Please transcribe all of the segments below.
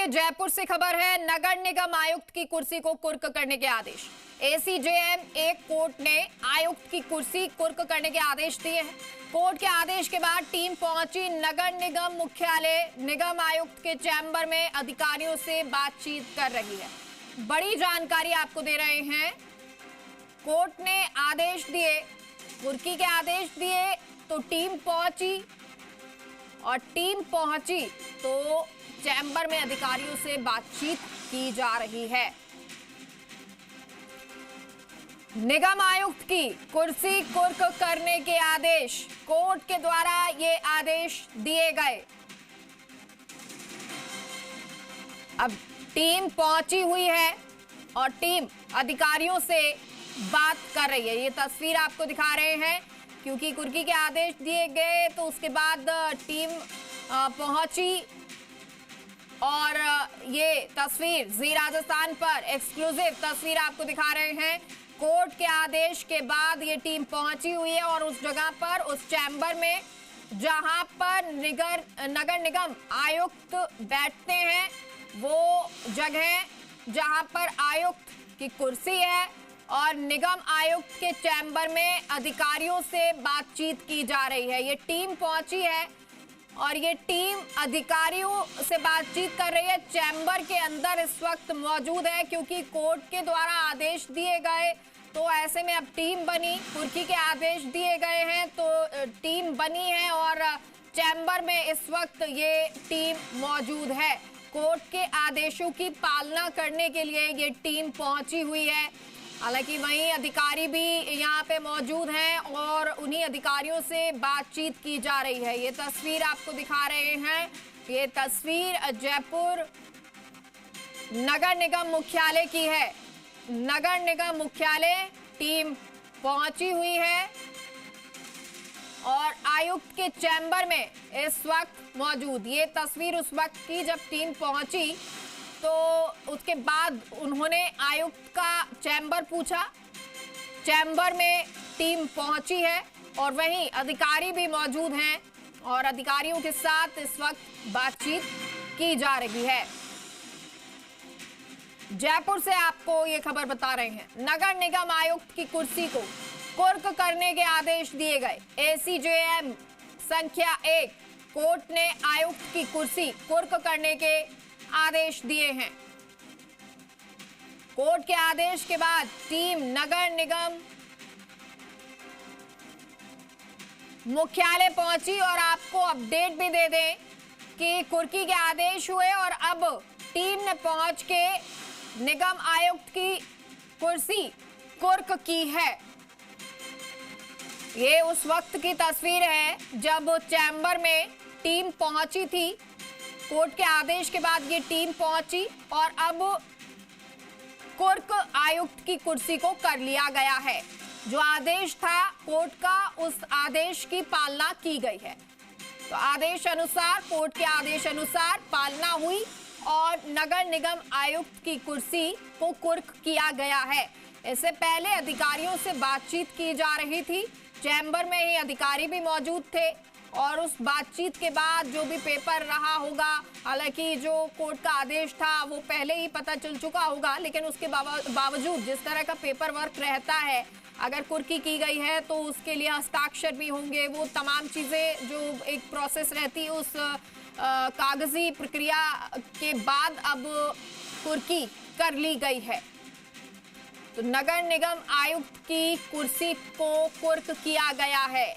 जयपुर से खबर है, नगर निगम आयुक्त की कुर्सी को कुर्क करने के आदेश। एसीजेएम 1 कोर्ट ने आयुक्त की कुर्सी कुर्क करने के आदेश दिए हैं। कोर्ट के आदेश के बाद टीम पहुंची नगर निगम मुख्यालय। निगम आयुक्त के चैम्बर में अधिकारियों से बातचीत कर रही है। बड़ी जानकारी आपको दे रहे हैं। कोर्ट ने आदेश दिए, कुर्की के आदेश दिए तो टीम पहुंची, और टीम पहुंची तो चैम्बर में अधिकारियों से बातचीत की जा रही है। निगम आयुक्त की कुर्सी कुर्क करने के आदेश, कोर्ट के द्वारा ये आदेश दिए गए। अब टीम पहुंची हुई है और टीम अधिकारियों से बात कर रही है। ये तस्वीर आपको दिखा रहे हैं, क्योंकि कुर्की के आदेश दिए गए तो उसके बाद टीम पहुंची। और ये तस्वीर जी राजस्थान पर एक्सक्लूसिव तस्वीर आपको दिखा रहे हैं। कोर्ट के आदेश के बाद ये टीम पहुंची हुई है और उस जगह पर, उस चैम्बर में जहां पर नगर निगम आयुक्त बैठते हैं, वो जगह जहां पर आयुक्त की कुर्सी है और निगम आयुक्त के चैम्बर में अधिकारियों से बातचीत की जा रही है। ये टीम पहुंची है और ये टीम अधिकारियों से बातचीत कर रही है। चैम्बर के अंदर इस वक्त मौजूद है, क्योंकि कोर्ट के द्वारा आदेश दिए गए तो ऐसे में अब टीम बनी। कुर्की के आदेश दिए गए हैं तो टीम बनी है और चैम्बर में इस वक्त ये टीम मौजूद है। कोर्ट के आदेशों की पालना करने के लिए ये टीम पहुंची हुई है। हालांकि वहीं अधिकारी भी यहाँ पे मौजूद हैं और उन्हीं अधिकारियों से बातचीत की जा रही है। ये तस्वीर आपको दिखा रहे हैं, ये तस्वीर जयपुर नगर निगम मुख्यालय की है। नगर निगम मुख्यालय टीम पहुंची हुई है और आयुक्त के चैम्बर में इस वक्त मौजूद। ये तस्वीर उस वक्त की जब टीम पहुंची तो उसके बाद उन्होंने आयुक्त का चैम्बर पूछा। चैम्बर में टीम पहुंची है और वहीं अधिकारी भी मौजूद हैं और अधिकारियों के साथ इस वक्त बातचीत की जा रही है। जयपुर से आपको ये खबर बता रहे हैं, नगर निगम आयुक्त की कुर्सी को कुर्क करने के आदेश दिए गए। एसीजेएम संख्या 1 कोर्ट ने आयुक्त की कुर्सी कुर्क करने के आदेश दिए हैं। कोर्ट के आदेश के बाद टीम नगर निगम मुख्यालय पहुंची और आपको अपडेट भी दे दें कि कुर्की के आदेश हुए और अब टीम ने पहुंच के निगम आयुक्त की कुर्सी कुर्क की है। ये उस वक्त की तस्वीर है जब चैम्बर में टीम पहुंची थी। कोर्ट के आदेश के बाद ये टीम पहुंची और अब कुर्क आयुक्त की कुर्सी को कर लिया गया है। जो आदेश था कोर्ट का, उस आदेश की पालना की गई है। तो आदेश अनुसार, कोर्ट के आदेश अनुसार पालना हुई और नगर निगम आयुक्त की कुर्सी को कुर्क किया गया है। इससे पहले अधिकारियों से बातचीत की जा रही थी। चैम्बर में ही अधिकारी भी मौजूद थे और उस बातचीत के बाद जो भी पेपर रहा होगा, हालांकि जो कोर्ट का आदेश था वो पहले ही पता चल चुका होगा, लेकिन उसके बावजूद जिस तरह का पेपर वर्क रहता है, अगर कुर्की की गई है तो उसके लिए हस्ताक्षर भी होंगे। वो तमाम चीज़ें जो एक प्रोसेस रहती है, उस कागजी प्रक्रिया के बाद अब कुर्की कर ली गई है। तो नगर निगम आयुक्त की कुर्सी को कुर्क किया गया है।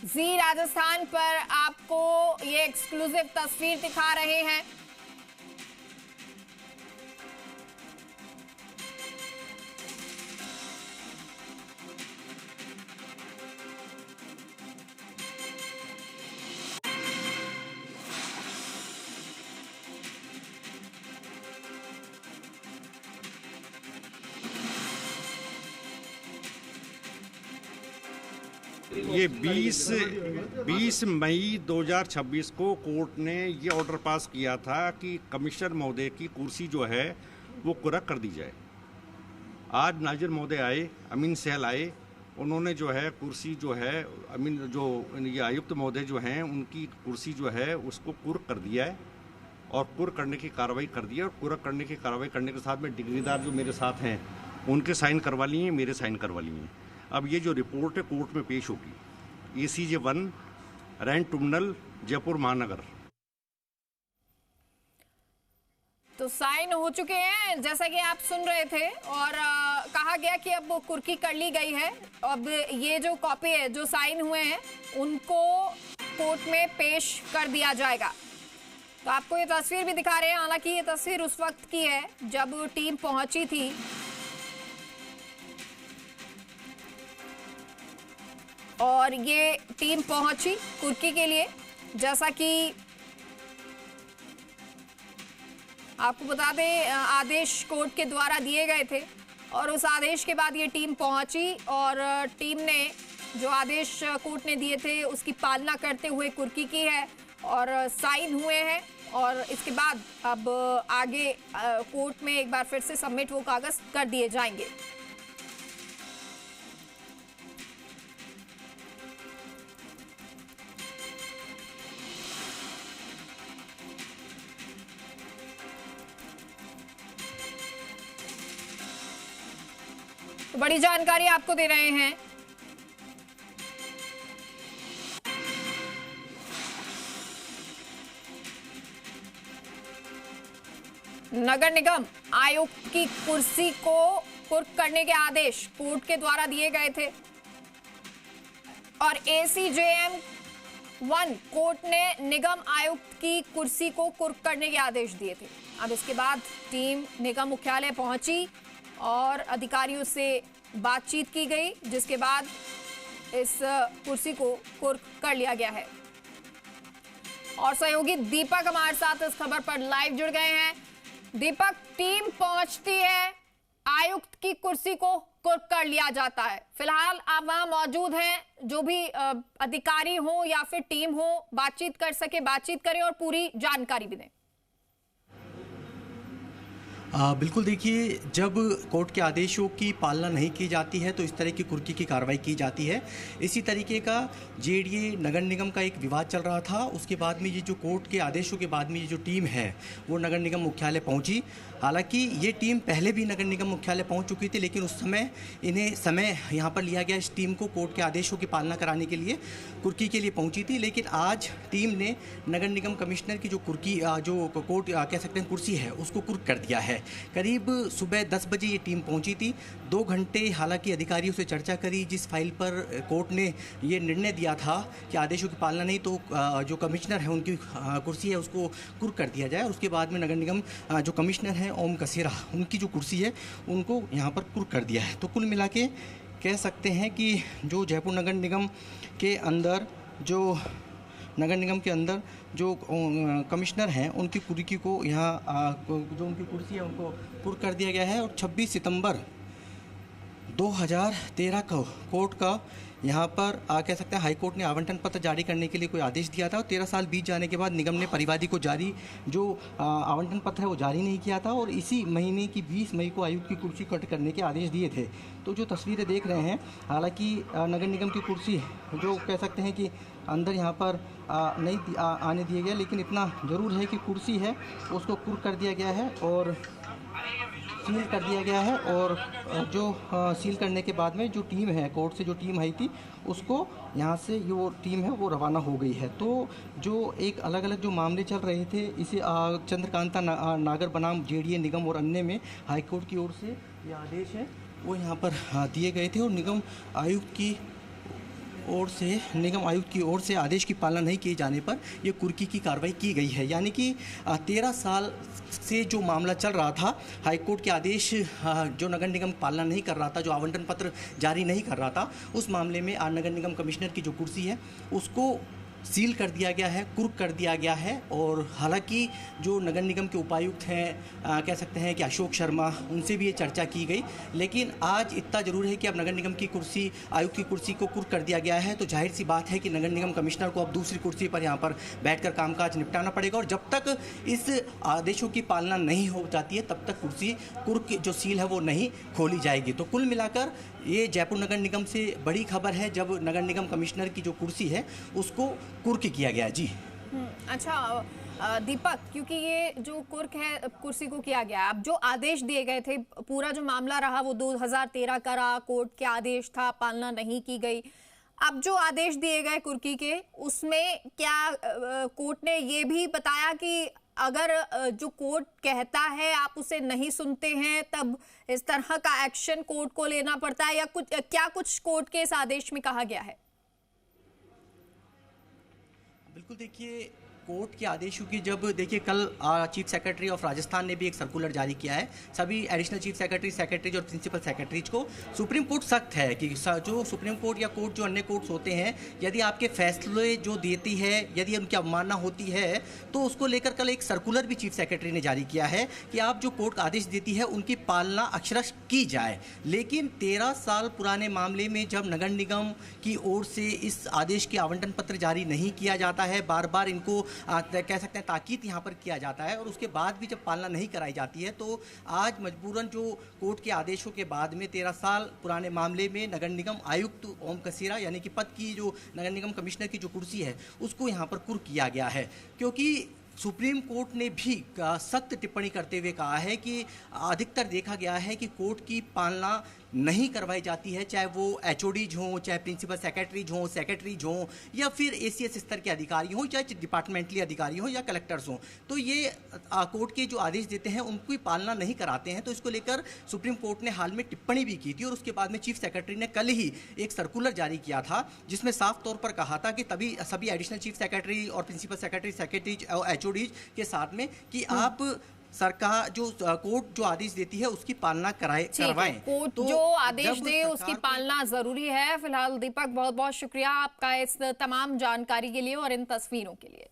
जी राजस्थान पर आपको ये एक्सक्लूसिव तस्वीर दिखा रहे हैं। ये 20 मई 2026 को कोर्ट ने ये ऑर्डर पास किया था कि कमिश्नर महोदय की कुर्सी जो है वो कुर्क कर दी जाए। आज नाजिर महोदय आए, अमीन सहल आए, उन्होंने जो है कुर्सी जो है अमीन जो ये आयुक्त महोदय जो हैं उनकी कुर्सी जो है उसको कुर्क कर दिया है और कुर्क करने की कार्रवाई कर दी है। और कुर्क करने की कार्रवाई करने के साथ में डिग्रीदार जो मेरे साथ हैं उनके साइन करवा लिए हैं, मेरे साइन करवा लिए हैं। अब ये जो रिपोर्ट है कोर्ट में पेश होगी। ACJ 1 रैंक ट्रिब्यूनल जयपुर महानगर। तो साइन हो चुके हैं जैसा कि आप सुन रहे थे, और कहा गया कि अब कुर्की कर ली गई है। अब ये जो कॉपी है, जो साइन हुए हैं, उनको कोर्ट में पेश कर दिया जाएगा। तो आपको ये तस्वीर भी दिखा रहे हैं, हालांकि ये तस्वीर उस वक्त की है जब टीम पहुंची थी। और ये टीम पहुंची कुर्की के लिए, जैसा कि आपको बता दें आदेश कोर्ट के द्वारा दिए गए थे, और उस आदेश के बाद ये टीम पहुंची और टीम ने जो आदेश कोर्ट ने दिए थे उसकी पालना करते हुए कुर्की की है और साइन हुए हैं। और इसके बाद अब आगे कोर्ट में एक बार फिर से सबमिट वो कागज कर दिए जाएंगे। तो बड़ी जानकारी आपको दे रहे हैं। नगर निगम आयुक्त की कुर्सी को कुर्क करने के आदेश कोर्ट के द्वारा दिए गए थे और ACJM 1 कोर्ट ने निगम आयुक्त की कुर्सी को कुर्क करने के आदेश दिए थे। अब इसके बाद टीम निगम मुख्यालय पहुंची और अधिकारियों से बातचीत की गई, जिसके बाद इस कुर्सी को कुर्क कर लिया गया है। और सहयोगी दीपक हमारे साथ इस खबर पर लाइव जुड़ गए हैं। दीपक, टीम पहुंचती है, आयुक्त की कुर्सी को कुर्क कर लिया जाता है, फिलहाल आप वहां मौजूद हैं, जो भी अधिकारी हो या फिर टीम हो बातचीत कर सके बातचीत करें और पूरी जानकारी भी दें। बिल्कुल, देखिए, जब कोर्ट के आदेशों की पालना नहीं की जाती है तो इस तरह की कुर्की की कार्रवाई की जाती है। इसी तरीके का JDA नगर निगम का एक विवाद चल रहा था। उसके बाद में ये जो कोर्ट के आदेशों के बाद में ये जो टीम है वो नगर निगम मुख्यालय पहुंची। हालांकि ये टीम पहले भी नगर निगम मुख्यालय पहुंच चुकी थी, लेकिन उस समय इन्हें समय यहाँ पर लिया गया इस टीम को कोर्ट के आदेशों की पालना कराने के लिए, कुर्की के लिए पहुँची थी। लेकिन आज टीम ने नगर निगम कमिश्नर की जो कुर्की जो कोर्ट कह सकते हैं कुर्सी है उसको कुर्क कर दिया है। करीब सुबह 10 बजे ये टीम पहुंची थी। 2 घंटे हालांकि अधिकारियों से चर्चा करी। जिस फाइल पर कोर्ट ने ये निर्णय दिया था कि आदेशों की पालना नहीं तो जो कमिश्नर है उनकी कुर्सी है उसको कुर्क कर दिया जाए। उसके बाद में नगर निगम जो कमिश्नर हैं ओम कसेरा, उनकी जो कुर्सी है उनको यहाँ पर कुर्क कर दिया है। तो कुल मिला के कह सकते हैं कि जो जयपुर नगर निगम के अंदर जो कमिश्नर हैं उनकी कुर्की को यहाँ जो उनकी कुर्सी है उनको कुर्क कर दिया गया है। और 26 सितंबर 2013 को कोर्ट का यहाँ पर कह सकते हैं हाई कोर्ट ने आवंटन पत्र जारी करने के लिए कोई आदेश दिया था। और 13 साल बीत जाने के बाद निगम ने परिवादी को जारी जो आवंटन पत्र है वो जारी नहीं किया था और इसी महीने की 20 मई को आयुक्त की कुर्सी कट करने के आदेश दिए थे। तो जो तस्वीरें देख रहे हैं, हालांकि नगर निगम की कुर्सी जो कह सकते हैं कि अंदर यहाँ पर नहीं आने दिया गया, लेकिन इतना ज़रूर है कि कुर्सी है उसको कुर्क कर दिया गया है और सील कर दिया गया है। और जो सील करने के बाद में जो टीम है, कोर्ट से जो टीम आई थी उसको यहाँ से वो टीम है वो रवाना हो गई है। तो जो एक अलग अलग जो मामले चल रहे थे, इसे चंद्रकांता नागर बनाम JDA निगम और अन्य में हाई कोर्ट की ओर से ये आदेश है वो यहाँ पर दिए गए थे। और निगम आयुक्त की ओर से आदेश की पालना नहीं किए जाने पर यह कुर्की की कार्रवाई की गई है। यानी कि 13 साल से जो मामला चल रहा था, हाईकोर्ट के आदेश जो नगर निगम पालना नहीं कर रहा था, जो आवंटन पत्र जारी नहीं कर रहा था, उस मामले में नगर निगम कमिश्नर की जो कुर्सी है उसको सील कर दिया गया है, कुर्क कर दिया गया है। और हालांकि जो नगर निगम के उपायुक्त हैं कह सकते हैं कि अशोक शर्मा, उनसे भी ये चर्चा की गई। लेकिन आज इतना ज़रूर है कि अब नगर निगम की कुर्सी, आयुक्त की कुर्सी को कुर्क कर दिया गया है, तो जाहिर सी बात है कि नगर निगम कमिश्नर को अब दूसरी कुर्सी पर यहाँ पर बैठकर कामकाज निपटाना पड़ेगा। और जब तक इस आदेशों की पालना नहीं हो जाती है तब तक कुर्सी कुर्क जो सील है वो नहीं खोली जाएगी। तो कुल मिलाकर ये जयपुर नगर निगम से बड़ी खबर है जब नगर निगम कमिश्नर की जो कुर्सी है उसको कुर्क किया गया। जी अच्छा, दीपक, क्योंकि ये जो कुर्क है कुर्सी को किया गया, अब जो आदेश दिए गए थे, पूरा जो मामला रहा वो 2013 का रहा, कोर्ट के आदेश था, पालना नहीं की गई। अब जो आदेश दिए गए कुर्की के, उसमें क्या कोर्ट ने ये भी बताया कि अगर जो कोर्ट कहता है आप उसे नहीं सुनते हैं तब इस तरह का एक्शन कोर्ट को लेना पड़ता है, या कुछ कोर्ट के इस आदेश में कहा गया है? बिल्कुल, देखिए कोर्ट के आदेशों की जब देखिए कल चीफ सेक्रेटरी ऑफ राजस्थान ने भी एक सर्कुलर जारी किया है सभी एडिशनल चीफ सेक्रेटरीज और प्रिंसिपल सेक्रेटरीज को। सुप्रीम कोर्ट सख्त है कि जो सुप्रीम कोर्ट या कोर्ट जो अन्य कोर्ट्स होते हैं, यदि आपके फैसले जो देती है यदि उनकी अवमानना होती है तो उसको लेकर कल एक सर्कुलर भी चीफ सेक्रेटरी ने जारी किया है कि आप जो कोर्ट आदेश देती है उनकी पालना अक्षरश की जाए। लेकिन 13 साल पुराने मामले में जब नगर निगम की ओर से इस आदेश के आवंटन पत्र जारी नहीं किया जाता है, बार बार इनको कह सकते हैं ताकीद यहाँ पर किया जाता है, और उसके बाद भी जब पालना नहीं कराई जाती है तो आज मजबूरन जो कोर्ट के आदेशों के बाद में 13 साल पुराने मामले में नगर निगम आयुक्त ओम कसेरा यानी कि पद की जो नगर निगम कमिश्नर की जो कुर्सी है उसको यहाँ पर कुर्क किया गया है। क्योंकि सुप्रीम कोर्ट ने भी सख्त टिप्पणी करते हुए कहा है कि अधिकतर देखा गया है कि कोर्ट की पालना नहीं करवाई जाती है, चाहे वो एचओडीज हों, चाहे प्रिंसिपल सेक्रेटरीज हों या फिर एसीएस स्तर के अधिकारी हों, चाहे डिपार्टमेंटली अधिकारी हों या कलेक्टर्स हों, तो ये कोर्ट के जो आदेश देते हैं उनकी पालना नहीं कराते हैं। तो इसको लेकर सुप्रीम कोर्ट ने हाल में टिप्पणी भी की थी और उसके बाद में चीफ सेक्रेटरी ने कल ही एक सर्कुलर जारी किया था जिसमें साफ तौर पर कहा था कि तभी सभी एडिशनल चीफ सेक्रेटरी और प्रिंसिपल सेक्रेटरीज और एचओडीज के साथ में कि आप सरकार जो कोर्ट जो आदेश देती है उसकी पालना करवाएं। कोर्ट तो जो आदेश दे उसकी पालना जरूरी है। फिलहाल दीपक, बहुत बहुत शुक्रिया आपका इस तमाम जानकारी के लिए और इन तस्वीरों के लिए।